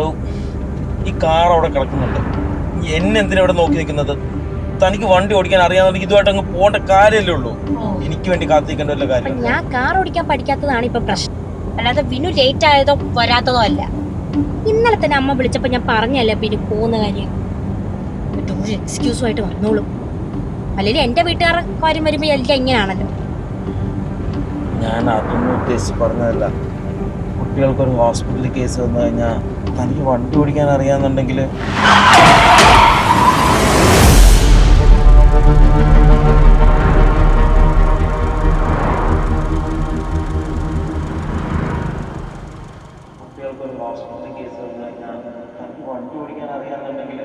എടോ, ഈ കാർ അവിടെ കിടക്കുന്നുണ്ട്. എന്നെ എന്തിനാ ഇവിടെ നോക്കി നിൽക്കുന്നത്? തനിക്ക് വണ്ടി ഓടിക്കാൻ അറിയാമെങ്കിൽ ഇതുമായിട്ട് അങ്ങ് പോകേണ്ട കാര്യമല്ലേ ഉള്ളൂ. എനിക്ക് വേണ്ടി കാത്തിരിക്കേണ്ട വല്ല കാര്യം. ഞാൻ കാർ ഓടിക്കാൻ പഠിക്കാത്തതാണ് ഇപ്പൊ പ്രശ്നം, അല്ലാതെ വിനു ലേറ്റ് ആയതോ വരാത്തതോ അല്ല. ഇന്നലെ തന്നെ അമ്മ വിളിച്ചപ്പോ ഞാൻ പറഞ്ഞല്ലേ പിന്നെ പോകുന്ന കാര്യം. എന്നിട്ട് ഒരു എക്സ്ക്യൂസുമായിട്ട് വന്നോളും. അല്ലെങ്കിൽ എന്റെ വീട്ടുകാരുടെ കാര്യം വരുമ്പോ എല്ലാം ഇങ്ങനെയാണല്ലോ. ഞാൻ അതൊന്നും ഉദ്ദേശിച്ച് പറഞ്ഞതല്ല. കുട്ടികൾക്കൊരു ഹോസ്പിറ്റലിൽ കേസ് വന്നു കഴിഞ്ഞാൽ തനിക്ക് വണ്ടി ഓടിക്കാൻ അറിയാമെന്നുണ്ടെങ്കിൽ കുട്ടികൾക്കൊരു ഹോസ്പിറ്റലിൽ കേസ് വന്നു കഴിഞ്ഞാൽ തനിക്ക് വണ്ടി ഓടിക്കാൻ അറിയാമെന്നുണ്ടെങ്കിൽ